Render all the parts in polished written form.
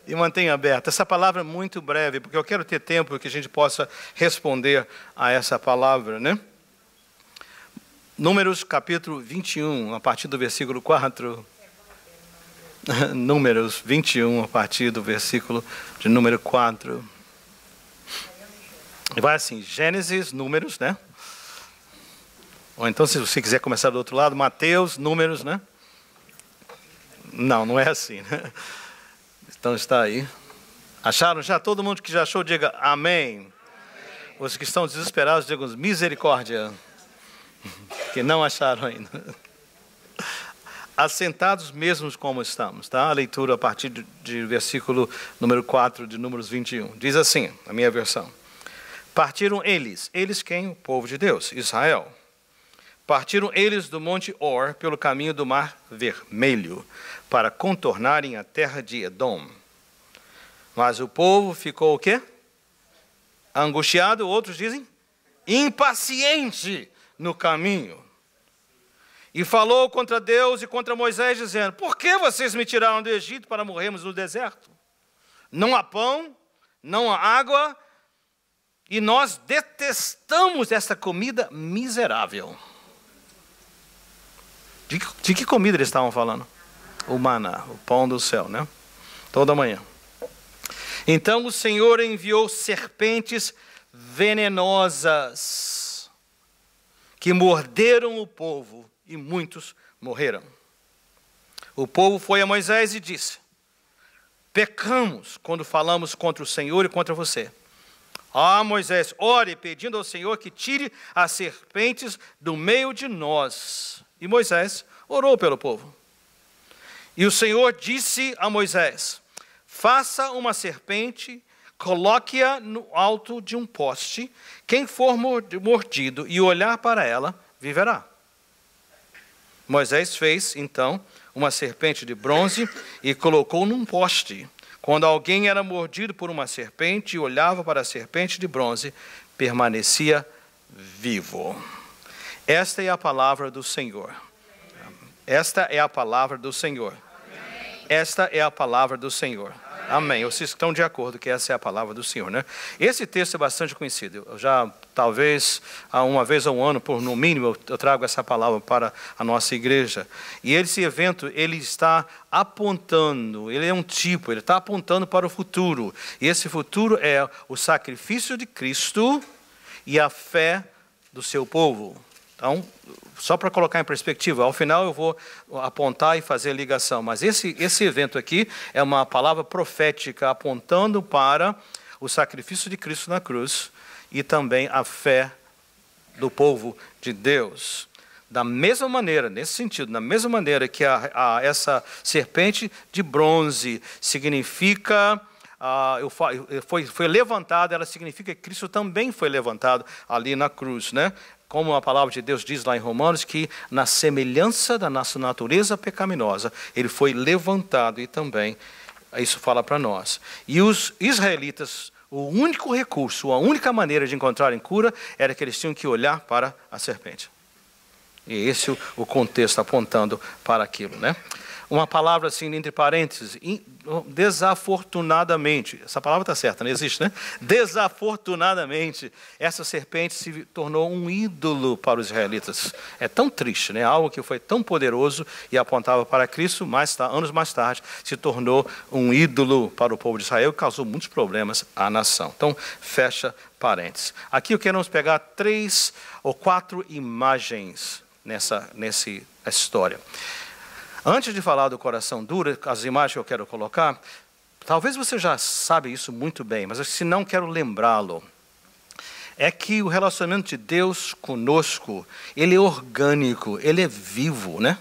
E mantenha aberto. Essa palavra é muito breve, porque eu quero ter tempo que a gente possa responder a essa palavra, né? Números capítulo 21, a partir do versículo 4. Números 21, a partir do versículo de número 4. Vai assim, Gênesis, Números, né? Ou então, se você quiser começar do outro lado, Mateus, Números, né? Não, não é assim, né? Então está aí. Acharam já? Todo mundo que já achou, diga amém. Amém. Os que estão desesperados, digam misericórdia. Que não acharam ainda. Assentados mesmos como estamos, tá? A leitura a partir de versículo número 4 de Números 21. Diz assim, a minha versão. Partiram eles quem? O povo de Deus, Israel. Partiram eles do monte Or pelo caminho do mar Vermelho, para contornarem a terra de Edom. Mas o povo ficou o quê? Angustiado, outros dizem, impaciente no caminho. E falou contra Deus e contra Moisés, dizendo, por que vocês me tiraram do Egito para morrermos no deserto? Não há pão, não há água, e nós detestamos essa comida miserável. De que comida eles estavam falando? O maná, o pão do céu, né? Toda manhã. Então o Senhor enviou serpentes venenosas que morderam o povo e muitos morreram. O povo foi a Moisés e disse, pecamos quando falamos contra o Senhor e contra você. Ah, Moisés, ore pedindo ao Senhor que tire as serpentes do meio de nós. E Moisés orou pelo povo. E o Senhor disse a Moisés, faça uma serpente, coloque-a no alto de um poste, quem for mordido e olhar para ela, viverá. Moisés fez, então, uma serpente de bronze e colocou num poste. Quando alguém era mordido por uma serpente e olhava para a serpente de bronze, permanecia vivo. Esta é a palavra do Senhor. Esta é a palavra do Senhor. Esta é a palavra do Senhor. Amém. Vocês estão de acordo que essa é a palavra do Senhor, né? Esse texto é bastante conhecido. Eu já, talvez, uma vez ao ano, por no mínimo, eu trago essa palavra para a nossa igreja. E esse evento, ele está apontando, ele é um tipo, ele está apontando para o futuro. E esse futuro é o sacrifício de Cristo e a fé do seu povo. Então, só para colocar em perspectiva, ao final eu vou apontar e fazer a ligação, mas esse evento aqui é uma palavra profética apontando para o sacrifício de Cristo na cruz e também a fé do povo de Deus. Da mesma maneira, nesse sentido, da mesma maneira que essa serpente de bronze significa... foi levantada, ela significa que Cristo também foi levantado ali na cruz, né? Como a palavra de Deus diz lá em Romanos, que na semelhança da nossa natureza pecaminosa, ele foi levantado e também isso fala para nós. E os israelitas, o único recurso, a única maneira de encontrarem cura era que eles tinham que olhar para a serpente. E esse é o contexto apontando para aquilo, né? Uma palavra assim, entre parênteses, desafortunadamente, essa palavra está certa, não existe, né? Desafortunadamente, essa serpente se tornou um ídolo para os israelitas. É tão triste, né? Algo que foi tão poderoso e apontava para Cristo, anos mais tarde, se tornou um ídolo para o povo de Israel e causou muitos problemas à nação. Então, fecha parênteses. Aqui eu quero pegar 3 ou 4 imagens nessa história. Antes de falar do coração duro, as imagens que eu quero colocar, talvez você já sabe isso muito bem, mas se não, quero lembrá-lo. É que o relacionamento de Deus conosco, ele é orgânico, ele é vivo, né?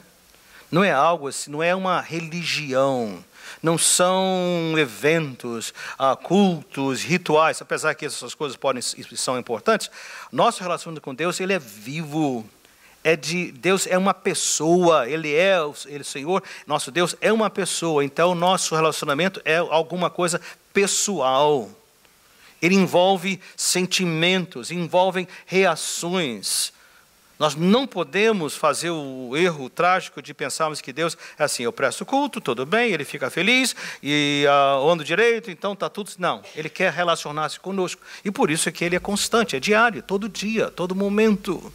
Não é algo assim, não é uma religião, não são eventos, cultos, rituais, apesar que essas coisas são importantes. Nosso relacionamento com Deus, ele é vivo. Deus é uma pessoa, Ele o Senhor, nosso Deus é uma pessoa, então nosso relacionamento é alguma coisa pessoal. Ele envolve sentimentos, envolve reações. Nós não podemos fazer o erro trágico de pensarmos que Deus é assim, eu presto culto, tudo bem, Ele fica feliz, e ando direito, então está tudo... Não, Ele quer relacionar-se conosco. E por isso é que Ele é constante, é diário, todo dia, todo momento.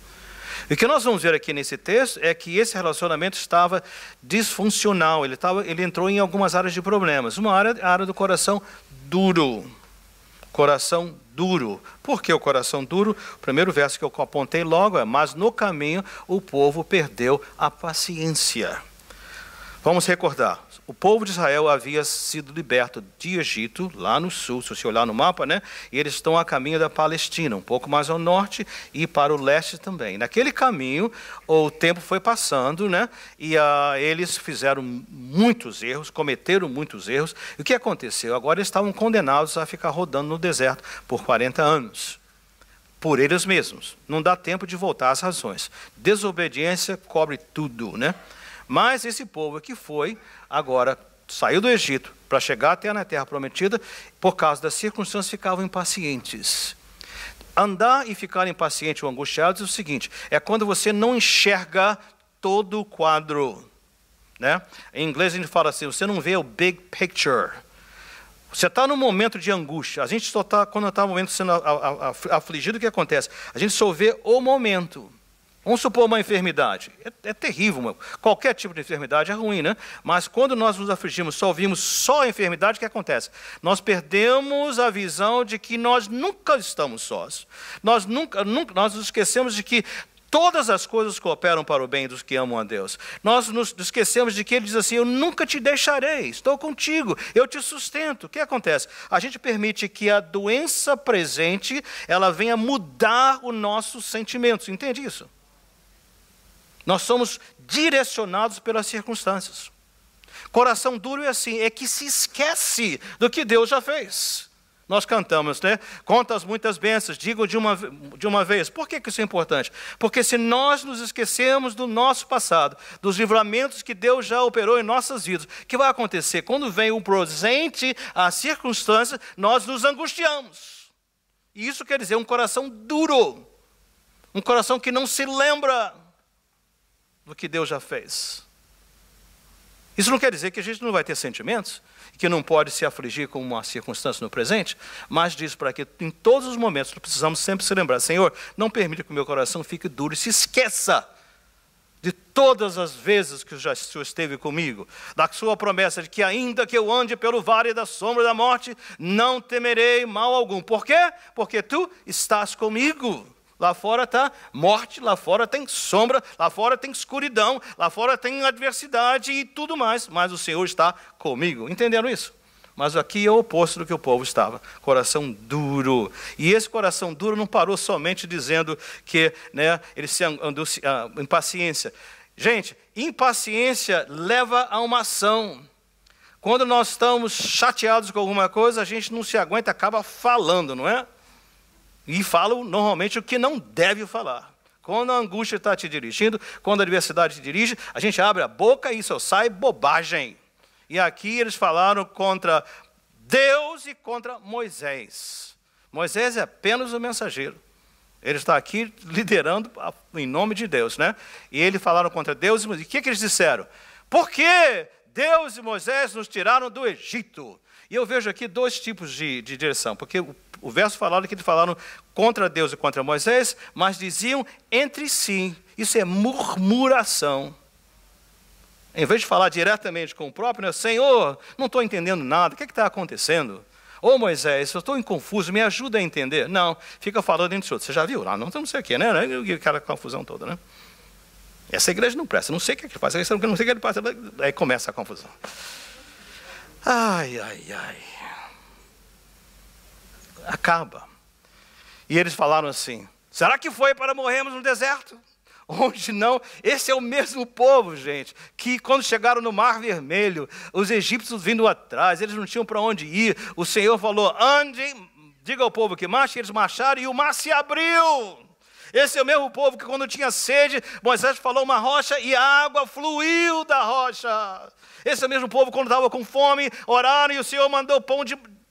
E o que nós vamos ver aqui nesse texto é que esse relacionamento estava disfuncional, ele entrou em algumas áreas de problemas. Uma área, a área do coração duro. Coração duro. Por que o coração duro? O primeiro verso que eu apontei logo é: mas no caminho o povo perdeu a paciência. Vamos recordar. O povo de Israel havia sido liberto de Egito, lá no sul, se você olhar no mapa, né? E eles estão a caminho da Palestina, um pouco mais ao norte e para o leste também. Naquele caminho, o tempo foi passando, né? E eles fizeram muitos erros, cometeram muitos erros. E o que aconteceu? Agora eles estavam condenados a ficar rodando no deserto por 40 anos. Por eles mesmos. Não dá tempo de voltar às razões. Desobediência cobre tudo, né? Mas esse povo que foi, agora saiu do Egito para chegar até na terra prometida, por causa das circunstâncias, ficavam impacientes. Andar e ficar impaciente ou angustiados é o seguinte: é quando você não enxerga todo o quadro, né? Em inglês a gente fala assim, você não vê o big picture. Você está num momento de angústia. A gente só está, quando está no momento sendo afligido, o que acontece? A gente só vê o momento. Vamos supor uma enfermidade. É terrível, qualquer tipo de enfermidade é ruim, né? Mas quando nós nos afligimos, só vimos só a enfermidade, o que acontece? Nós perdemos a visão de que nós nunca estamos sós. Nós nos esquecemos de que todas as coisas cooperam para o bem dos que amam a Deus. Nós nos esquecemos de que Ele diz assim: eu nunca te deixarei, estou contigo, eu te sustento. O que acontece? A gente permite que a doença presente, ela venha mudar os nossos sentimentos. Entende isso? Nós somos direcionados pelas circunstâncias. Coração duro é assim, é que se esquece do que Deus já fez. Nós cantamos, né? Contas muitas bênçãos, digo de uma vez. Por que isso é importante? Porque se nós nos esquecemos do nosso passado, dos livramentos que Deus já operou em nossas vidas, o que vai acontecer? Quando vem o presente, a circunstância, nós nos angustiamos. E isso quer dizer um coração duro. Um coração que não se lembra do que Deus já fez. Isso não quer dizer que a gente não vai ter sentimentos, que não pode se afligir com uma circunstância no presente, mas diz para que em todos os momentos nós precisamos sempre se lembrar: Senhor, não permita que o meu coração fique duro, e se esqueça de todas as vezes que o Senhor esteve comigo, da sua promessa de que ainda que eu ande pelo vale da sombra da morte, não temerei mal algum. Por quê? Porque tu estás comigo. Lá fora está morte, lá fora tem sombra, lá fora tem escuridão, lá fora tem adversidade e tudo mais, mas o Senhor está comigo. Entenderam isso? Mas aqui é o oposto do que o povo estava, coração duro. E esse coração duro não parou somente dizendo que, né, ele se impaciência. Gente, impaciência leva a uma ação. Quando nós estamos chateados com alguma coisa, a gente não se aguenta, acaba falando, não é? E falam normalmente o que não deve falar. Quando a angústia está te dirigindo, quando a adversidade te dirige, a gente abre a boca e só sai bobagem. E aqui eles falaram contra Deus e contra Moisés. Moisés é apenas o mensageiro. Ele está aqui liderando em nome de Deus, né? E eles falaram contra Deus e Moisés. E o que eles disseram? Por que Deus e Moisés nos tiraram do Egito? E eu vejo aqui dois tipos de direção, porque o verso falava que eles falaram contra Deus e contra Moisés, mas diziam entre si. Isso é murmuração. Em vez de falar diretamente com o próprio, né? Senhor, não estou entendendo nada, o que está acontecendo? Ô Moisés, eu estou confuso, me ajuda a entender. Não, fica falando entre os outros. Você já viu lá? Não sei o que, né? Aquela confusão toda, né? Essa igreja não presta, não sei o que faz, não sei o que ele passa, aí começa a confusão. Ai, ai, ai. Acaba. E eles falaram assim: será que foi para morrermos no deserto? Onde não? Esse é o mesmo povo, gente, que quando chegaram no Mar Vermelho, os egípcios vindo atrás, eles não tinham para onde ir. O Senhor falou: ande, diga ao povo que marche, eles marcharam e o mar se abriu. Esse é o mesmo povo que quando tinha sede, Moisés falou uma rocha e a água fluiu da rocha. Esse é o mesmo povo quando estava com fome, oraram e o Senhor mandou pão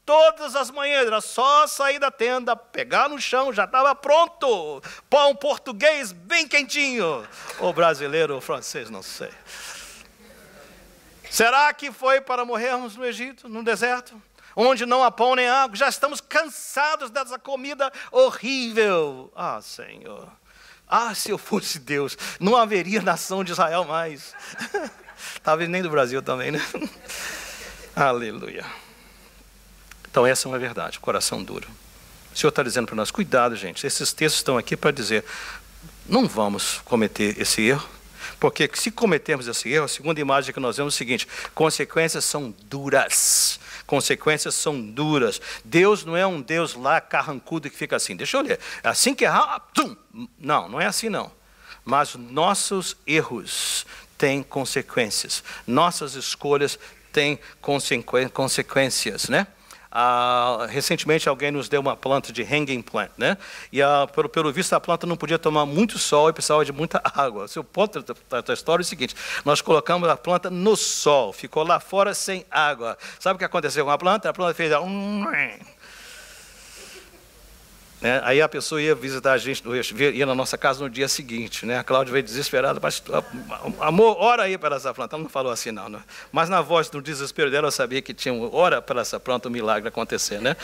todas as manhãs, era só sair da tenda, pegar no chão, já estava pronto. Pão português bem quentinho. Ou brasileiro ou francês, não sei. Será que foi para morrermos no Egito, no deserto? Onde não há pão nem água, já estamos cansados dessa comida horrível. Ah, Senhor, se eu fosse Deus, não haveria nação de Israel mais. Talvez nem do Brasil também, né? Aleluia. Então essa é uma verdade, coração duro. O Senhor está dizendo para nós, cuidado, gente, esses textos estão aqui para dizer, não vamos cometer esse erro, porque se cometermos esse erro, a segunda imagem que nós vemos é o seguinte, consequências são duras. Consequências são duras. Deus não é um Deus lá carrancudo que fica assim. Deixa eu ler. Assim que errar, tum! Não, não é assim não. Mas nossos erros têm consequências. Nossas escolhas têm consequências, né? Recentemente alguém nos deu uma planta de hanging plant, né? E pelo visto a planta não podia tomar muito sol e precisava de muita água. O ponto da história é o seguinte, nós colocamos a planta no sol, ficou lá fora sem água. Sabe o que aconteceu com a planta? A planta fez né? Aí a pessoa ia visitar a gente, ia na nossa casa no dia seguinte, né? A Cláudia veio desesperada, amor, ora aí para essa planta. Ela não falou assim não, né? Mas na voz do desespero dela eu sabia que tinha ora para essa planta, um milagre acontecer, né?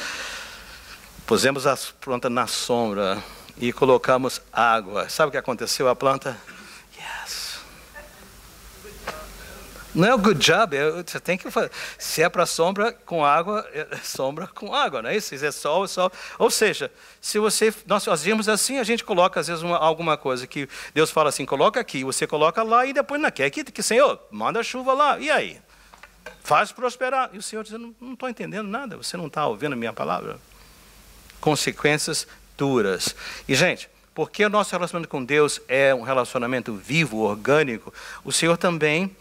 Pusemos a planta na sombra e colocamos água. Sabe o que aconteceu? A planta, yes. Não é o good job, você tem que fazer. Se é para sombra com água, é sombra com água, não é isso? Se é sol, é sol. Ou seja, se nós fazíamos assim, a gente coloca às vezes alguma coisa que Deus fala assim, coloca aqui, você coloca lá e depois não quer. Que Senhor, manda chuva lá, e aí? Faz prosperar. E o Senhor diz, não estou entendendo nada, você não está ouvindo a minha palavra. Consequências duras. E gente, porque o nosso relacionamento com Deus é um relacionamento vivo, orgânico, o Senhor também...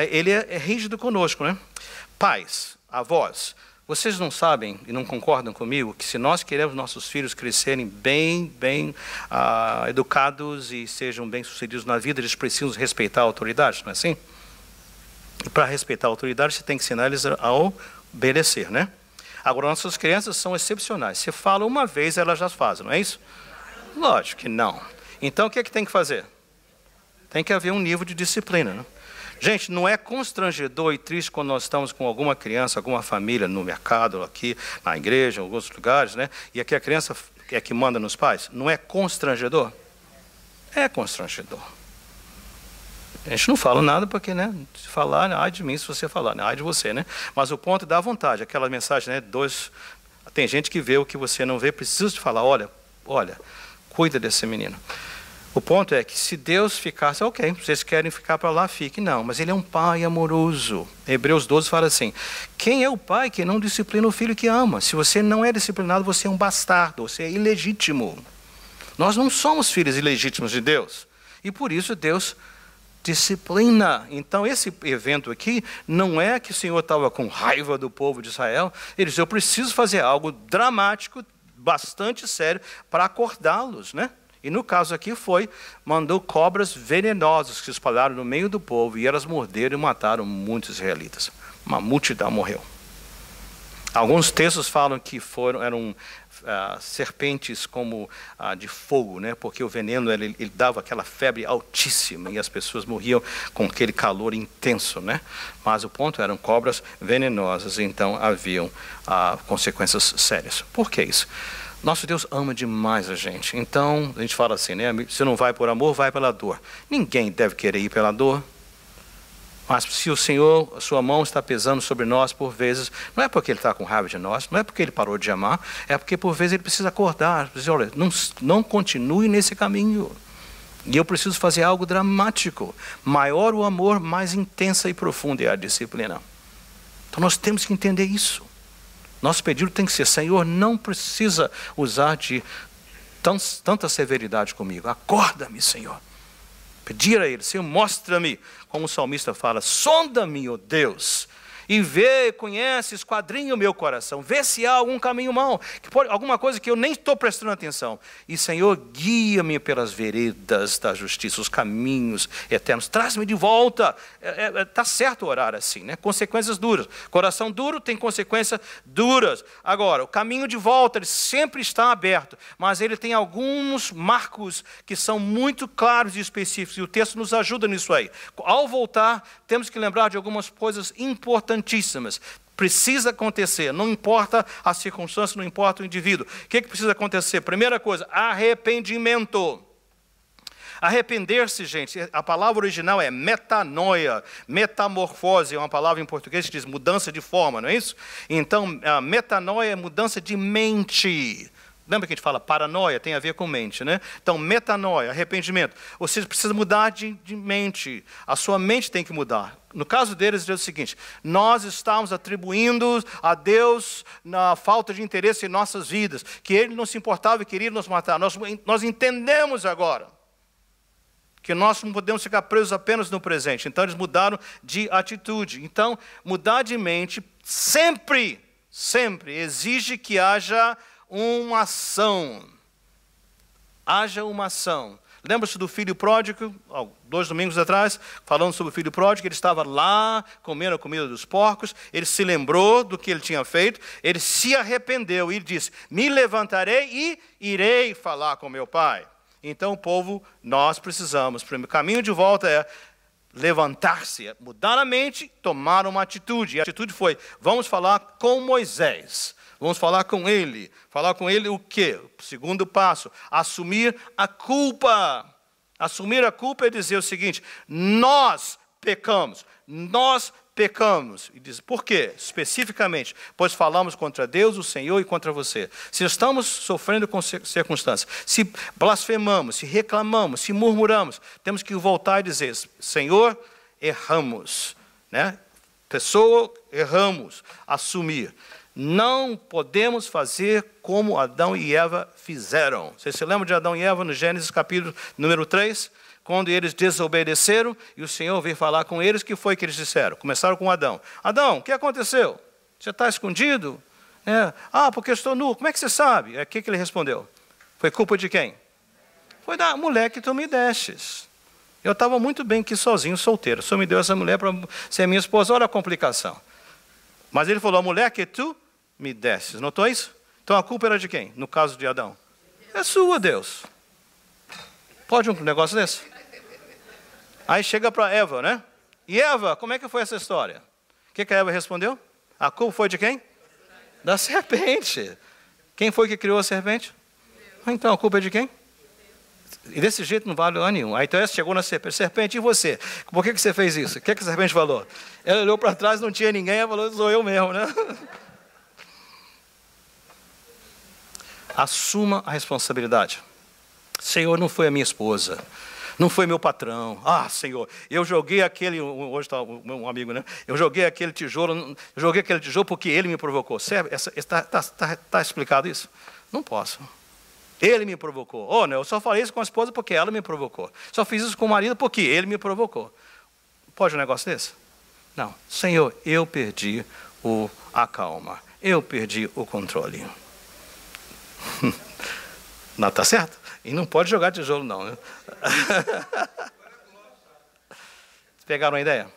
Ele é rígido conosco, né? Pais, avós, vocês não sabem e não concordam comigo que se nós queremos nossos filhos crescerem bem educados e sejam bem-sucedidos na vida, eles precisam respeitar a autoridade, não é assim? E para respeitar a autoridade, você tem que ensinar eles a obedecer, né? Agora, nossas crianças são excepcionais. Você fala uma vez, elas já fazem, não é isso? Lógico que não. Então, o que é que tem que fazer? Tem que haver um nível de disciplina, né? Gente, não é constrangedor e triste quando nós estamos com alguma criança, alguma família no mercado, aqui na igreja, em alguns lugares, né? E aqui a criança é que manda nos pais. Não é constrangedor? É constrangedor. A gente não fala nada porque, né? Se falar, ai de mim se você falar, né? Ai de você, né? Mas o ponto é dar vontade, aquela mensagem, né? Tem gente que vê o que você não vê, precisa de falar, olha, cuida desse menino. O ponto é que se Deus ficasse, ok, vocês querem ficar para lá, fique. Não, mas Ele é um pai amoroso. Hebreus 12 fala assim, quem é o pai que não disciplina o filho que ama? Se você não é disciplinado, você é um bastardo, você é ilegítimo. Nós não somos filhos ilegítimos de Deus. E por isso Deus disciplina. Então esse evento aqui não é que o Senhor estava com raiva do povo de Israel. Ele disse, eu preciso fazer algo dramático, bastante sério, para acordá-los, né? E no caso aqui mandou cobras venenosas que se espalharam no meio do povo e elas morderam e mataram muitos israelitas. Uma multidão morreu. Alguns textos falam que eram serpentes como de fogo, né? Porque o veneno ele dava aquela febre altíssima e as pessoas morriam com aquele calor intenso, né? Mas o ponto eram cobras venenosas, então haviam consequências sérias. Por que isso? Nosso Deus ama demais a gente. Então, a gente fala assim, né? Se não vai por amor, vai pela dor. Ninguém deve querer ir pela dor. Mas se o Senhor, a sua mão está pesando sobre nós por vezes, não é porque Ele está com raiva de nós, não é porque Ele parou de amar, é porque por vezes Ele precisa acordar. Dizer, olha, não continue nesse caminho. E eu preciso fazer algo dramático. Maior o amor, mais intensa e profunda é a disciplina. Então nós temos que entender isso. Nosso pedido tem que ser, Senhor, não precisa usar de tanta severidade comigo. Acorda-me, Senhor. Pedir a Ele, Senhor, mostra-me, como o salmista fala, sonda-me, ó Deus, e vê, conhece, esquadrinha o meu coração, vê se há algum caminho mau, alguma coisa que eu nem estou prestando atenção. E, Senhor, guia-me pelas veredas da justiça, os caminhos eternos. Traz-me de volta. Está certo orar assim, né? Consequências duras. Coração duro tem consequências duras. Agora, o caminho de volta, ele sempre está aberto, mas ele tem alguns marcos que são muito claros e específicos, e o texto nos ajuda nisso aí. Ao voltar, temos que lembrar de algumas coisas importantíssimas. Precisa acontecer, não importa a circunstância, não importa o indivíduo. O que precisa acontecer? Primeira coisa, arrependimento. Arrepender-se, gente, a palavra original é metanoia, metamorfose, é uma palavra em português que diz mudança de forma, não é isso? Então, a metanoia é mudança de mente. Lembra que a gente fala paranoia? Tem a ver com mente, né? Então, metanoia, arrependimento. Ou seja, precisa mudar de mente. A sua mente tem que mudar. No caso deles, diz o seguinte: nós estamos atribuindo a Deus na falta de interesse em nossas vidas, que Ele não se importava e queria nos matar. Nós entendemos agora que nós não podemos ficar presos apenas no presente. Então, eles mudaram de atitude. Então, mudar de mente sempre exige que haja uma ação. Haja uma ação. Lembra-se do filho pródigo, 2 domingos atrás, falando sobre o filho pródigo, ele estava lá comendo a comida dos porcos, ele se lembrou do que ele tinha feito, ele se arrependeu e disse: me levantarei e irei falar com meu pai. Então, o povo, nós precisamos. O caminho de volta é levantar-se, mudar a mente, tomar uma atitude. E a atitude foi: vamos falar com Moisés. Vamos falar com ele. Falar com ele o quê? O segundo passo, assumir a culpa. Assumir a culpa é dizer o seguinte: nós pecamos. E diz, por quê? Especificamente, pois falamos contra Deus, o Senhor e contra você. Se estamos sofrendo com circunstâncias, se blasfemamos, se reclamamos, se murmuramos, temos que voltar e dizer: Senhor, erramos. Né? Pessoa, erramos. Assumir. Não podemos fazer como Adão e Eva fizeram. Vocês se lembram de Adão e Eva no Gênesis capítulo número 3? Quando eles desobedeceram e o Senhor veio falar com eles, o que foi que eles disseram? Começaram com Adão. Adão, o que aconteceu? Você está escondido? Porque eu estou nu. Como é que você sabe? O que ele respondeu? Foi culpa de quem? Foi da mulher que tu me destes. Eu estava muito bem aqui sozinho, solteiro. O Senhor me deu essa mulher para ser minha esposa. Olha a complicação. Mas ele falou: a mulher que tu me destes. Notou isso? Então a culpa era de quem? No caso de Adão. É sua, Deus. Pode um negócio desse? Aí chega para Eva, né? E Eva, como é que foi essa história? O que a Eva respondeu? A culpa foi de quem? Da serpente. Quem foi que criou a serpente? Então a culpa é de quem? E desse jeito não vale nenhum. Aí então essa chegou na serpente. Serpente, e você? Por que você fez isso? O que a serpente falou? Ela olhou para trás, não tinha ninguém, ela falou: sou eu mesmo, né? Assuma a responsabilidade. Senhor, não foi a minha esposa, não foi meu patrão. Senhor, eu joguei aquele, hoje está um amigo, né? Eu joguei aquele tijolo porque ele me provocou. Está explicado isso? Não posso. Ele me provocou. Não, eu só falei isso com a esposa porque ela me provocou. Só fiz isso com o marido porque ele me provocou. Pode um negócio desse? Não. Senhor, eu perdi a calma. Eu perdi o controle. Não, está certo? E não pode jogar tijolo, não. Né? Pegaram a ideia?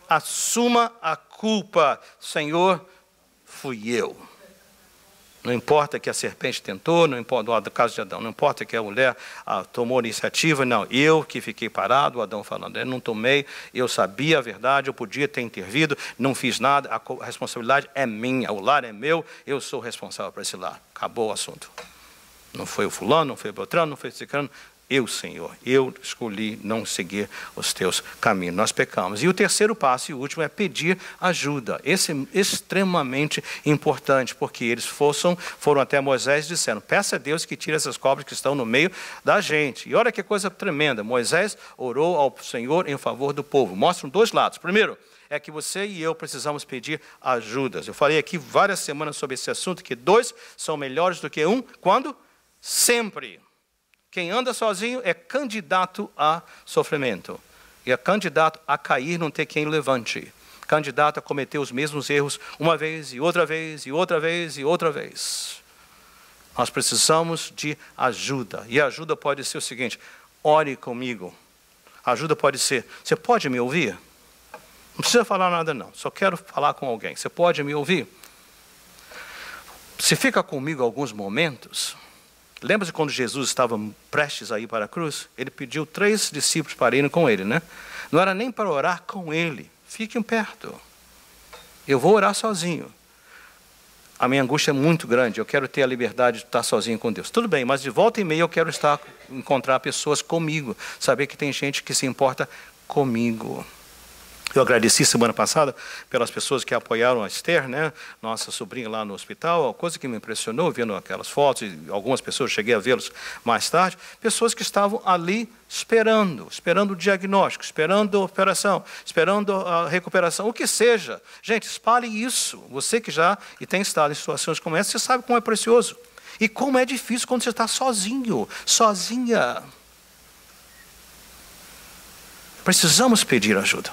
Assuma a culpa. Senhor, fui eu. Não importa que a serpente tentou, não importa no caso de Adão, não importa que a mulher tomou a iniciativa, não. Eu que fiquei parado, o Adão falando: eu não tomei, eu sabia a verdade, eu podia ter intervido, não fiz nada, a responsabilidade é minha, o lar é meu, eu sou responsável por esse lar. Acabou o assunto. Não foi o fulano, não foi o Beltrano, não foi o ciclano. Eu, Senhor, eu escolhi não seguir os teus caminhos. Nós pecamos. E o terceiro passo e o último é pedir ajuda. Esse é extremamente importante, porque eles foram até Moisés e disseram: peça a Deus que tire essas cobras que estão no meio da gente. E olha que coisa tremenda. Moisés orou ao Senhor em favor do povo. Mostram 2 lados. Primeiro, é que você e eu precisamos pedir ajudas. Eu falei aqui várias semanas sobre esse assunto, que 2 são melhores do que 1. Quando? Sempre. Quem anda sozinho é candidato a sofrimento. E é candidato a cair, não ter quem levante. candidato a cometer os mesmos erros uma vez, e outra vez, e outra vez, e outra vez. Nós precisamos de ajuda. E a ajuda pode ser o seguinte: ore comigo. A ajuda pode ser: você pode me ouvir? Não precisa falar nada não, só quero falar com alguém. Você pode me ouvir? Você fica comigo alguns momentos. Lembra-se quando Jesus estava prestes a ir para a cruz? Ele pediu 3 discípulos para irem com ele, né? Não era nem para orar com ele. Fiquem perto. Eu vou orar sozinho. A minha angústia é muito grande. Eu quero ter a liberdade de estar sozinho com Deus. Tudo bem, mas de volta e meia eu quero encontrar pessoas comigo. Saber que tem gente que se importa comigo. Eu agradeci semana passada pelas pessoas que apoiaram a Esther, né? Nossa sobrinha lá no hospital. A coisa que me impressionou, vendo aquelas fotos, e algumas pessoas, cheguei a vê-los mais tarde, pessoas que estavam ali esperando o diagnóstico, esperando a operação, esperando a recuperação, o que seja. Gente, espalhe isso. Você que já tem estado em situações como essa, você sabe como é precioso. E como é difícil quando você está sozinho, sozinha. Precisamos pedir ajuda.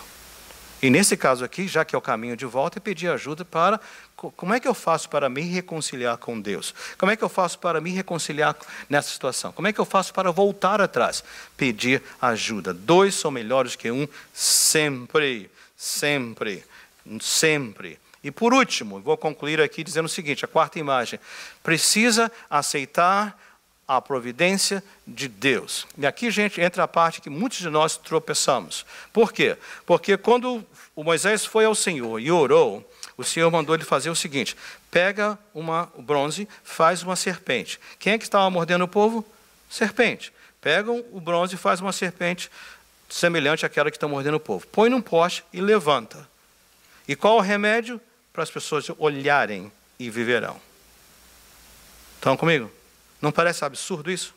E nesse caso aqui, já que é o caminho de volta, é pedir ajuda para... Como é que eu faço para me reconciliar com Deus? Como é que eu faço para me reconciliar nessa situação? Como é que eu faço para voltar atrás? Pedir ajuda. 2 são melhores que 1, sempre, sempre, sempre. E por último, vou concluir aqui dizendo o seguinte, a 4ª imagem. Precisa aceitar a providência de Deus. E aqui, gente, entra a parte que muitos de nós tropeçamos. Por quê? Porque quando o Moisés foi ao Senhor e orou, o Senhor mandou ele fazer o seguinte: pega o bronze, faz uma serpente. Quem é que estava mordendo o povo? Serpente. Pega o bronze e faz uma serpente semelhante àquela que está mordendo o povo. Põe num poste e levanta. E qual o remédio? Para as pessoas olharem e viverão. Estão comigo? Não parece absurdo isso?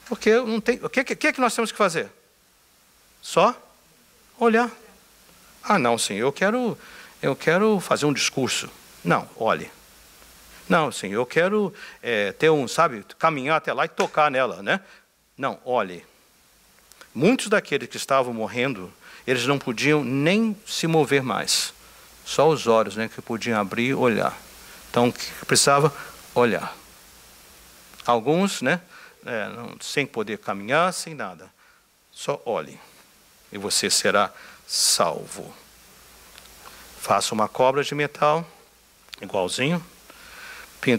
Porque não tem. O que é que nós temos que fazer? Só olhar. Ah, não, Senhor, eu quero fazer um discurso. Não, olhe. Não, Senhor, eu quero caminhar até lá e tocar nela, né? Não, olhe. Muitos daqueles que estavam morrendo, eles não podiam nem se mover mais. Só os olhos, né, que podiam abrir e olhar. Então, precisava olhar. Alguns, né, sem poder caminhar, sem nada. Só olhe e você será salvo. Faça uma cobra de metal, igualzinho.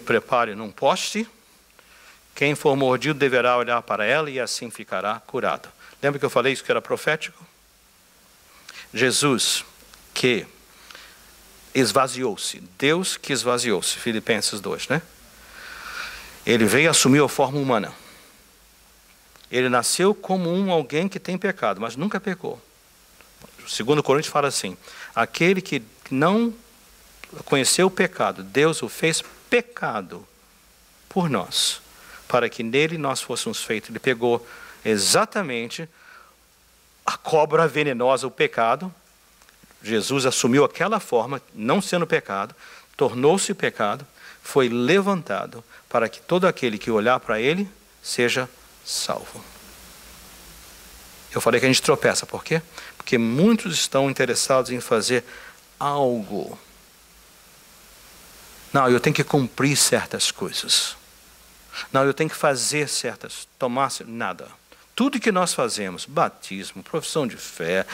Prepare num poste. Quem for mordido deverá olhar para ela e assim ficará curado. Lembra que eu falei isso que era profético? Jesus que esvaziou-se. Deus que esvaziou-se. Filipenses 2, né? Ele veio e assumiu a forma humana. Ele nasceu como alguém que tem pecado, mas nunca pecou. O 2 Coríntios fala assim: aquele que não conheceu o pecado, Deus o fez pecado por nós, para que nele nós fôssemos feitos. Ele pegou exatamente a cobra venenosa, o pecado. Jesus assumiu aquela forma, não sendo pecado, tornou-se pecado, foi levantado para que todo aquele que olhar para ele seja salvo. Eu falei que a gente tropeça, por quê? Porque muitos estão interessados em fazer algo. Não, eu tenho que cumprir certas coisas. Não, eu tenho que fazer nada. Tudo que nós fazemos, batismo, profissão de fé,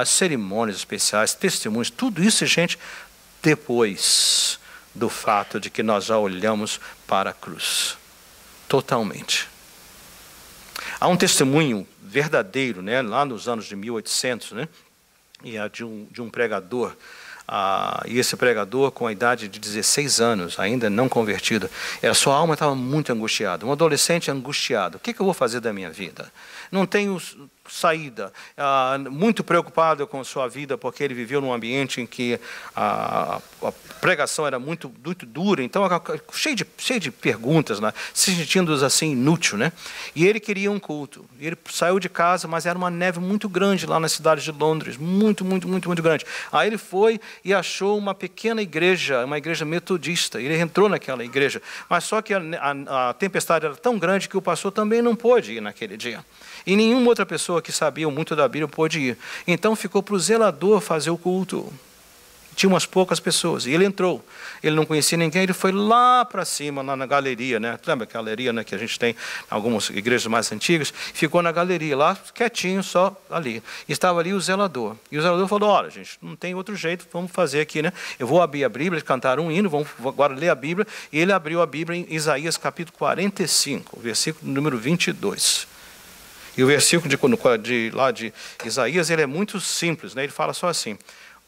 cerimônias especiais, testemunhos, tudo isso, gente, depois do fato de que nós já olhamos para a cruz. Totalmente. Há um testemunho verdadeiro, né, lá nos anos de 1800, né, e é de um pregador. E esse pregador, com a idade de 16 anos, ainda não convertido, a sua alma estava muito angustiada. Um adolescente angustiado. O que eu vou fazer da minha vida? Não tenho saída. Muito preocupado com sua vida, porque ele viveu num ambiente em que a pregação era muito dura, então cheio de perguntas, né? Se sentindo assim inútil, né? E ele queria um culto. Ele saiu de casa, mas era uma neve muito grande lá na cidade de Londres, muito grande. Aí ele foi e achou uma pequena igreja, uma igreja metodista. Ele entrou naquela igreja, mas só que a tempestade era tão grande que o pastor também não pôde ir naquele dia. E nenhuma outra pessoa pessoa que sabia muito da Bíblia pôde ir. Então ficou para o zelador fazer o culto. Tinha umas poucas pessoas, e ele entrou. Ele não conhecia ninguém, ele foi lá para cima, lá na galeria, né? Lembra a galeria, né, que a gente tem em algumas igrejas mais antigas? Ficou na galeria, lá quietinho, só ali. E estava ali o zelador. E o zelador falou, olha, gente, não tem outro jeito, vamos fazer aqui, né? Eu vou abrir a Bíblia, cantaram um hino, vamos agora ler a Bíblia. E ele abriu a Bíblia em Isaías capítulo 45, versículo número 22. E o versículo lá de Isaías, ele é muito simples, né? Ele fala só assim,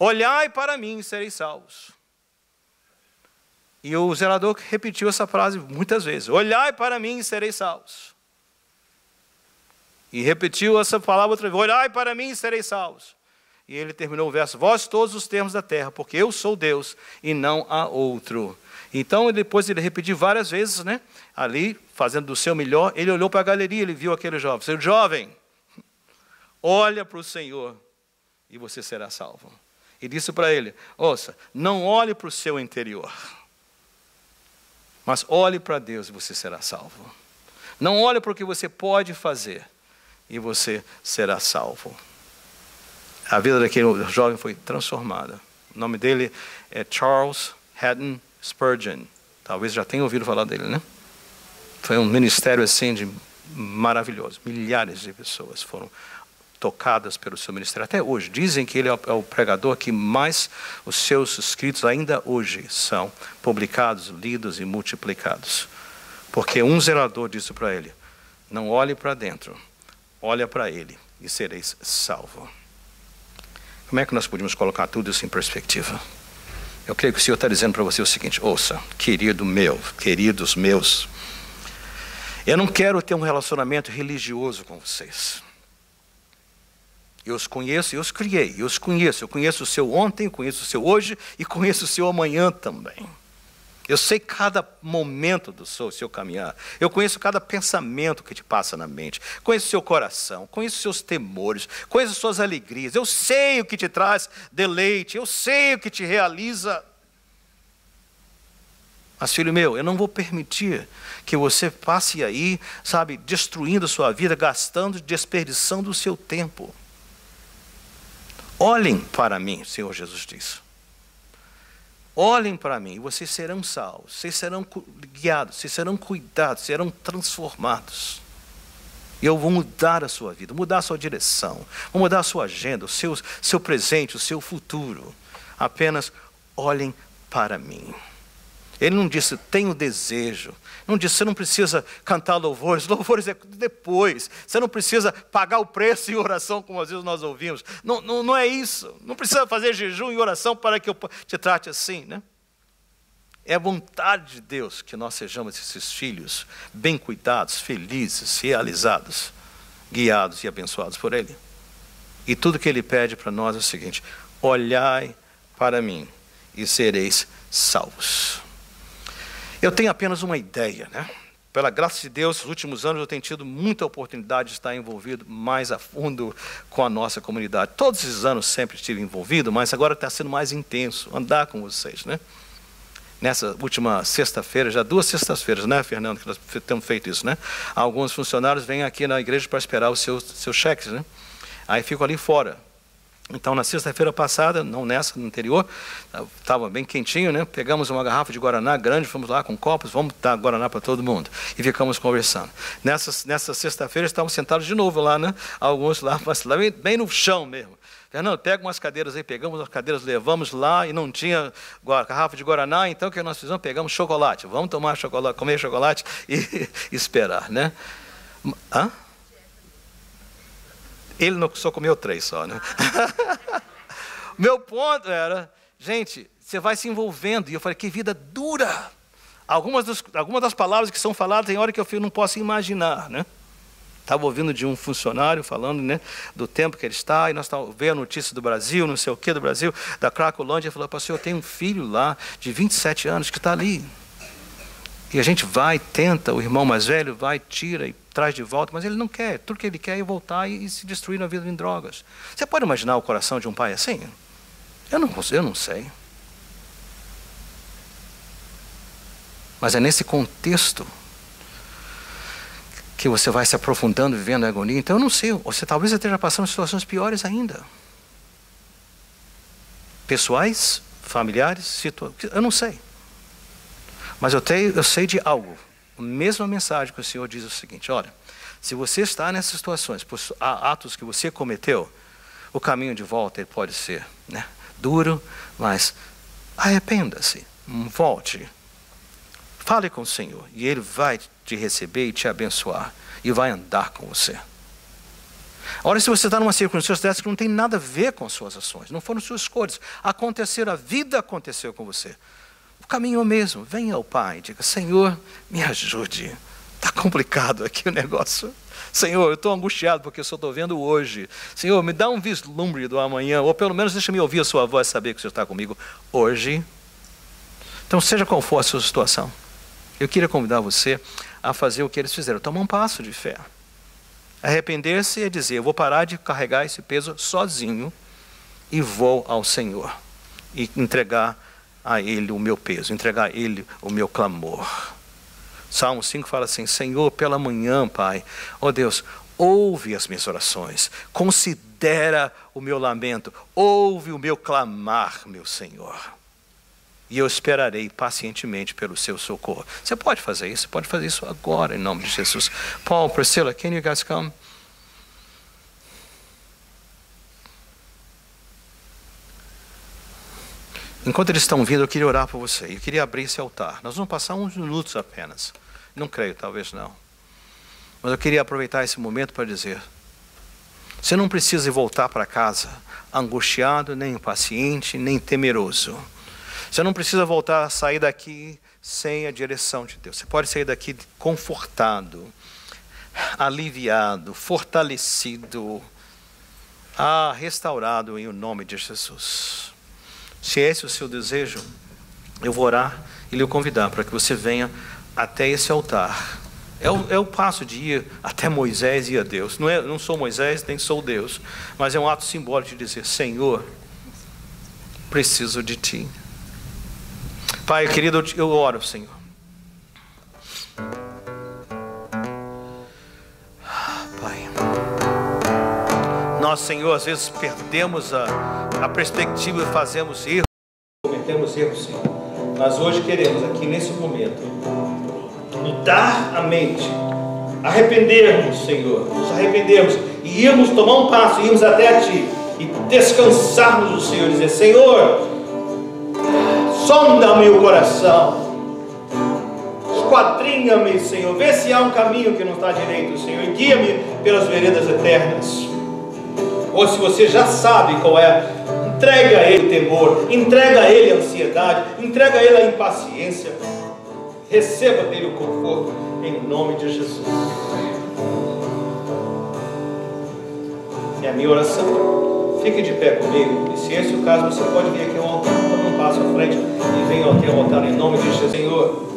olhai para mim e sereis salvos. E o zelador repetiu essa frase muitas vezes. Olhai para mim e sereis salvos. E repetiu essa palavra outra vez. Olhai para mim e sereis salvos. E ele terminou o verso. Vós todos os termos da terra, porque eu sou Deus e não há outro. Então, depois ele repetiu várias vezes, né? Ali, fazendo do seu melhor, ele olhou para a galeria, ele viu aquele jovem. Seu jovem, olha para o Senhor e você será salvo. E disse para ele, ouça, não olhe para o seu interior, mas olhe para Deus e você será salvo. Não olhe para o que você pode fazer e você será salvo. A vida daquele jovem foi transformada. O nome dele é Charles Haddon Spurgeon. Talvez já tenha ouvido falar dele, né? Foi um ministério assim maravilhoso. Milhares de pessoas foram tocadas pelo seu ministério. Até hoje, dizem que ele é o pregador que mais os seus escritos ainda hoje são publicados, lidos e multiplicados. Porque um zelador disse para ele, não olhe para dentro, olha para ele e sereis salvo. Como é que nós podemos colocar tudo isso em perspectiva? Eu creio que o Senhor está dizendo para você o seguinte, ouça, querido meu, queridos meus, eu não quero ter um relacionamento religioso com vocês. Eu os conheço, eu os criei, eu os conheço. Eu conheço o seu ontem, conheço o seu hoje e conheço o seu amanhã também. Eu sei cada momento do seu caminhar. Eu conheço cada pensamento que te passa na mente. Conheço o seu coração, conheço os seus temores, conheço as suas alegrias. Eu sei o que te traz deleite, eu sei o que te realiza. Mas, filho meu, eu não vou permitir que você passe aí, sabe, destruindo a sua vida, gastando, desperdiçando o seu tempo. Olhem para mim, o Senhor Jesus diz. Olhem para mim e vocês serão salvos, vocês serão guiados, vocês serão cuidados, serão transformados. E eu vou mudar a sua vida, mudar a sua direção, vou mudar a sua agenda, o seu presente, o seu futuro. Apenas olhem para mim. Ele não disse, tenho desejo. Não disse, você não precisa cantar louvores. Louvores é depois. Você não precisa pagar o preço em oração, como às vezes nós ouvimos. Não é isso. Não precisa fazer jejum e oração para que eu te trate assim, né? É a vontade de Deus que nós sejamos esses filhos bem cuidados, felizes, realizados, guiados e abençoados por Ele. E tudo que Ele pede para nós é o seguinte, olhai para mim e sereis salvos. Eu tenho apenas uma ideia, né? Pela graça de Deus, nos últimos anos eu tenho tido muita oportunidade de estar envolvido mais a fundo com a nossa comunidade. Todos esses anos sempre estive envolvido, mas agora está sendo mais intenso andar com vocês, né? Nessa última sexta-feira, já 2 sextas-feiras, né, Fernando, que nós temos feito isso, né? Alguns funcionários vêm aqui na igreja para esperar os seus cheques, né? Aí ficam ali fora. Então, na sexta-feira passada, não nessa, no anterior, estava bem quentinho, né? Pegamos uma garrafa de Guaraná grande, fomos lá com copos, vamos dar Guaraná para todo mundo. E ficamos conversando. Nessa sexta-feira, estávamos sentados de novo lá, né? Alguns lá, mas lá bem no chão mesmo. Fernando, pega umas cadeiras aí, pegamos as cadeiras, levamos lá e não tinha garrafa de Guaraná, então o que nós fizemos? Pegamos chocolate. Vamos tomar chocolate, comer chocolate e esperar, né? Hã? Ele não só comeu 3 só, né? Meu ponto era, gente, você vai se envolvendo. E eu falei, que vida dura. Algumas das palavras que são faladas tem hora que eu não posso imaginar, né? Estava ouvindo de um funcionário falando, né, do tempo que ele está, e nós estávamos vendo a notícia do Brasil, não sei o que do Brasil, da Cracolândia, ele falou, pastor, eu tenho um filho lá de 27 anos que está ali. E a gente vai, tenta, o irmão mais velho vai, tira e traz de volta, mas ele não quer. Tudo que ele quer é voltar e se destruir na vida em drogas. Você pode imaginar o coração de um pai assim? Eu não sei. Mas é nesse contexto que que você vai se aprofundando, vivendo a agonia. Então eu não sei, você talvez esteja passando situações piores ainda. Pessoais, familiares, eu não sei. Mas eu sei de algo. A mesma mensagem que o Senhor diz é o seguinte: olha, se você está nessas situações, por atos que você cometeu, o caminho de volta ele pode ser, né, duro, mas arrependa-se, volte. Fale com o Senhor e Ele vai te receber e te abençoar e vai andar com você. Ora, se você está numa circunstância dessa que não tem nada a ver com suas ações, não foram suas escolhas, aconteceram, a vida aconteceu com você. O caminho é o mesmo. Venha ao Pai e diga: Senhor, me ajude. Está complicado aqui o negócio. Senhor, eu estou angustiado porque eu só estou vendo hoje. Senhor, me dá um vislumbre do amanhã, ou pelo menos deixa-me ouvir a sua voz, saber que o Senhor está comigo hoje. Então, seja qual for a sua situação, eu queria convidar você a fazer o que eles fizeram, tomar um passo de fé. Arrepender-se é dizer: eu vou parar de carregar esse peso sozinho e vou ao Senhor e entregar a Ele o meu peso, entregar a Ele o meu clamor. Salmo 5 fala assim: Senhor, pela manhã, Pai, ó Deus, ouve as minhas orações, considera o meu lamento, ouve o meu clamar, meu Senhor, e eu esperarei pacientemente pelo seu socorro. Você pode fazer isso agora, em nome de Jesus. Paul, Priscilla, can you guys come? Enquanto eles estão vindo, eu queria orar por você. Eu queria abrir esse altar. Nós vamos passar uns minutos apenas. Não creio, talvez não. Mas eu queria aproveitar esse momento para dizer: você não precisa voltar para casa angustiado, nem impaciente, nem temeroso. Você não precisa voltar a sair daqui sem a direção de Deus. Você pode sair daqui confortado, aliviado, fortalecido, restaurado em o nome de Jesus. Se esse é o seu desejo, eu vou orar e lhe convidar para que você venha até esse altar. É o passo de ir até Moisés e a Deus. Não sou Moisés, nem sou Deus, mas é um ato simbólico de dizer: Senhor, preciso de Ti. Pai querido, eu oro, Senhor. Pai, nós, Senhor, às vezes perdemos a perspectiva e fazemos erros, cometemos erros, Senhor. Mas hoje queremos, aqui nesse momento, mudar a mente, arrependermos, Senhor, nos arrependermos e irmos tomar um passo, irmos até a Ti e descansarmos no Senhor, dizer: Senhor, sonda meu coração, esquadrinha-me, Senhor, vê se há um caminho que não está direito, Senhor, e guia-me pelas veredas eternas. Ou se você já sabe qual é, entrega a Ele o temor, entrega a Ele a ansiedade, entrega a Ele a impaciência, receba dele o conforto, em nome de Jesus. É a minha oração. Fique de pé comigo, e se esse é o caso, você pode vir aqui ao altar, toma um passo à frente e venha até o altar em nome de Jesus. Senhor,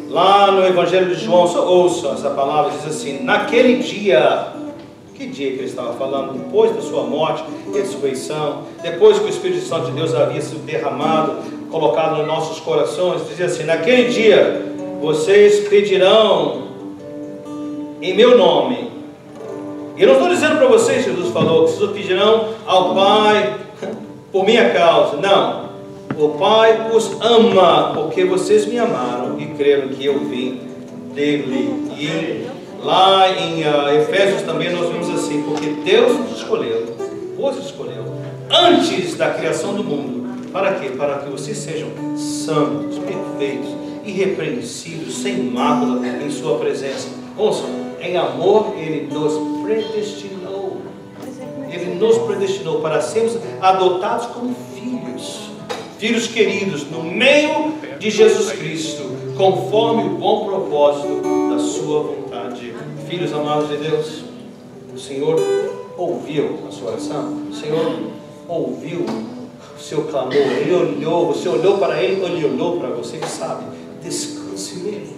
lá no Evangelho de João, só ouçam essa palavra, diz assim: naquele dia. Que dia que ele estava falando? Depois da sua morte e ressurreição, depois que o Espírito Santo de Deus havia sido derramado, colocado nos nossos corações, dizia assim: naquele dia vocês pedirão em meu nome. E eu não estou dizendo para vocês, Jesus falou, que vocês pedirão ao Pai por minha causa. Não. O Pai os ama porque vocês me amaram e creram que eu vim dele. E lá em Efésios também nós vimos assim: porque Deus nos escolheu, vos escolheu, antes da criação do mundo. Para quê? Para que vocês sejam santos, perfeitos, irrepreensíveis, sem mácula em sua presença. Ouçam, em amor Ele nos predestinou. Ele nos predestinou para sermos adotados como filhos. Filhos queridos, no meio de Jesus Cristo, conforme o bom propósito da sua vontade. Filhos amados de Deus, o Senhor ouviu a sua oração, o Senhor ouviu o seu clamor, Ele olhou, você olhou para Ele, Ele olhou para você, Ele sabe, descanse nele.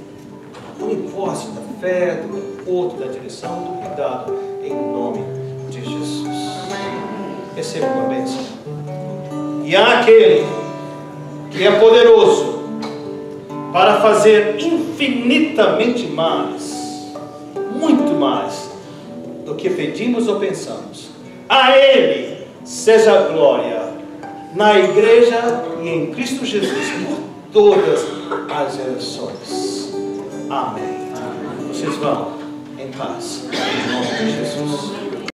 Não importa da fé, do conforto, da direção, do cuidado, em nome de Jesus. Receba uma bênção. E há aquele que é poderoso para fazer infinitamente mais, muito mais do que pedimos ou pensamos. A Ele seja a glória na igreja e em Cristo Jesus por todas as gerações. Amém. Vocês vão em paz. Em nome de Jesus.